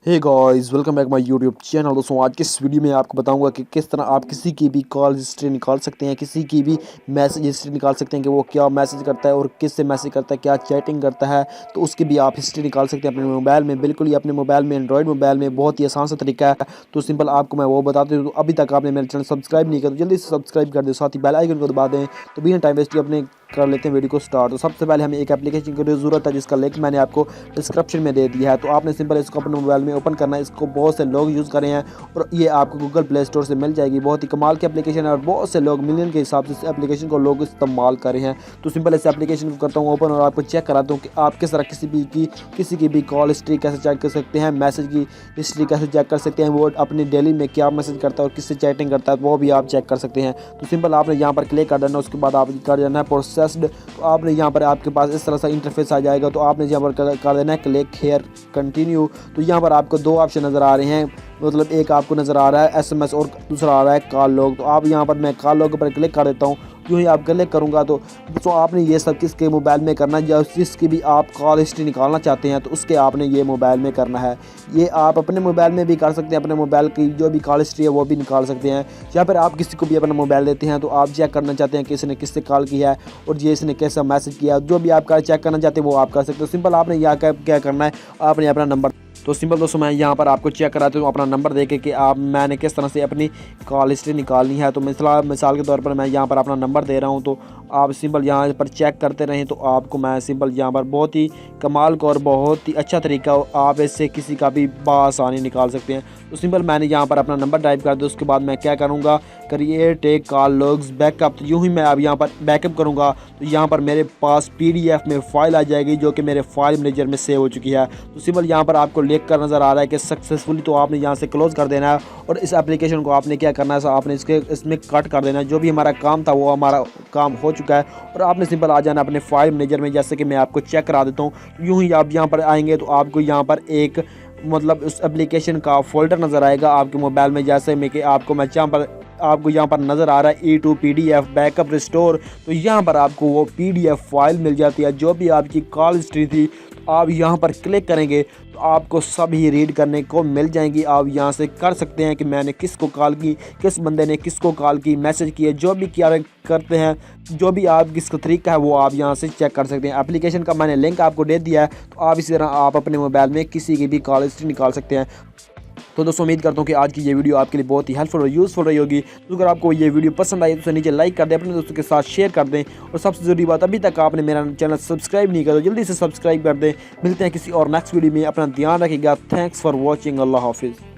Hey guys, welcome back my YouTube channel. दोस्तों, आज के इस वीडियो में आपको बताऊंगा कि किस तरह आप किसी की भी कॉल हिस्ट्री निकाल सकते हैं, किसी की भी मैसेज हिस्ट्री निकाल सकते हैं कि वो क्या मैसेज करता है और किससे मैसेज करता है, क्या चैटिंग करता है। तो उसकी भी आप हिस्ट्री निकाल सकते हैं अपने मोबाइल में। बिल्कुल ही अपने मोबाइल में, एंड्रॉइड मोबाइल में बहुत ही आसान सा तरीका है। तो सिंपल आपको मैं वो बताते हूँ। तो अभी तक आपने मेरे चैनल सब्सक्राइब नहीं किया तो जल्दी से सब्सक्राइब कर दो, साथ ही बेल आइकन को दबा दें। तो बिना टाइम वेस्ट अपने कर लेते हैं वीडियो को स्टार्ट। तो सबसे पहले हमें एक एप्लीकेशन की ज़रूरत है जिसका लिंक मैंने आपको डिस्क्रिप्शन में दे दिया है। तो आपने सिंपल इसको अपने मोबाइल में ओपन करना है। इसको बहुत से लोग यूज़ कर रहे हैं और ये आपको गूगल प्ले स्टोर से मिल जाएगी। बहुत ही कमाल की एप्लीकेशन है और बहुत से लोग मिलियन के हिसाब से इस एप्लीकेशन को लोग इस्तेमाल कर रहे हैं। तो सिंपल इस एप्लीकेशन को करता हूँ ओपन और आपको चेक कराता हूँ कि आप किस तरह किसी की भी कॉल हिस्ट्री कैसे चेक कर सकते हैं, मैसेज की हिस्ट्री कैसे चेक कर सकते हैं, वो अपनी डेली में क्या मैसेज करता है और किससे चैटिंग करता है वो भी आप चेक कर सकते हैं। तो सिंपल आपने यहाँ पर क्लिक कर देना, उसके बाद आप कर देना है प्रोसेस्ड। तो आपने यहाँ पर आपके पास इस तरह से इंटरफेस आ जाएगा। तो आपने यहाँ पर कर देना है क्लिक हेयर कंटिन्यू। तो यहाँ पर आपको दो ऑप्शन नज़र आ रहे हैं, मतलब एक आपको नज़र आ रहा है एसएमएस और दूसरा आ रहा है कॉल लॉग। तो आप यहाँ पर मैं कॉल लॉग पर क्लिक कर देता हूँ। यूँ ही आप क्लिक करूँगा तो दोस्तों आपने ये सब किसके मोबाइल में करना है, जिसकी भी आप कॉल हिस्ट्री निकालना चाहते हैं तो उसके आपने ये मोबाइल में करना है। ये आप अपने मोबाइल में भी कर सकते हैं, अपने मोबाइल की जो भी कॉल हिस्ट्री है वो भी निकाल सकते हैं। या फिर आप किसी को भी अपना मोबाइल देते हैं तो आप चेक करना चाहते हैं कि इसने किससे कॉल किया है और ये इसने कैसा मैसेज किया, जो भी आप चेक करना चाहते हैं वो आप कर सकते हो। सिंपल आपने यहाँ क्या करना है, आपने अपना नंबर। तो सिंपल दोस्तों मैं यहाँ पर आपको चेक कराता हूँ अपना नंबर देके कि आप मैंने किस तरह से अपनी कॉल हिस्ट्री निकालनी है। तो मिसाल के तौर पर मैं यहाँ पर अपना नंबर दे रहा हूँ। तो आप सिंपल यहाँ पर चेक करते रहें। तो आपको मैं सिंपल यहाँ पर बहुत ही कमाल का और बहुत ही अच्छा तरीका आप इससे किसी का भी बआसानी निकाल सकते हैं। तो सिंपल मैंने यहाँ पर अपना नंबर टाइप कर दिया। उसके बाद मैं क्या करूँगा, create tech call logs backup. तो यूँ ही मैं अब यहाँ पर बैकअप करूँगा तो यहाँ पर मेरे पास PDF में फ़ाइल आ जाएगी जो कि मेरे फाइल मैनेजर में सेव हो चुकी है। तो सिंपल यहाँ पर आपको लिख कर नज़र आ रहा है कि सक्सेसफुली। तो आपने यहाँ से क्लोज़ कर देना है और इस एप्लीकेशन को आपने क्या करना है, आपने इसमें कट कर देना है। जो भी हमारा काम था वो हमारा काम हो चुका है और आपने सिंपल आ जाना अपने फाइल मैनेजर में। जैसे कि मैं आपको चेक करा देता हूँ। यूँ ही आप यहाँ पर आएंगे तो आपको यहाँ पर एक मतलब उस एप्लीकेशन का फोल्डर नज़र आएगा आपके मोबाइल में। जैसे में कि आपको यहाँ पर नज़र आ रहा है E2 PDF बैकअप रिस्टोर। तो यहाँ पर आपको वो PDF फाइल मिल जाती है जो भी आपकी कॉल हिस्ट्री थी। तो आप यहाँ पर क्लिक करेंगे तो आपको सभी रीड करने को मिल जाएंगी। आप यहाँ से कर सकते हैं कि मैंने किसको कॉल की, किस बंदे ने किसको कॉल की, मैसेज किए, जो भी क्या करते हैं, जो भी आप किसका तरीका है वो आप यहाँ से चेक कर सकते हैं। एप्लीकेशन का मैंने लिंक आपको दे दिया है। तो आप इसी तरह आप अपने मोबाइल में किसी की भी कॉल हिस्ट्री निकाल सकते हैं। तो दोस्तों उम्मीद करता हूँ कि आज की ये वीडियो आपके लिए बहुत ही हेल्पफुल और यूज़फुल रही होगी। तो अगर आपको ये वीडियो पसंद आई तो नीचे लाइक कर दें, अपने दोस्तों के साथ शेयर कर दें और सबसे ज़रूरी बात, अभी तक आपने मेरा चैनल सब्सक्राइब नहीं किया तो जल्दी से सब्सक्राइब कर दें। मिलते हैं किसी और नेक्स्ट वीडियो में, अपना ध्यान रखिएगा। Thanks for watching. अल्लाह हाफिज़।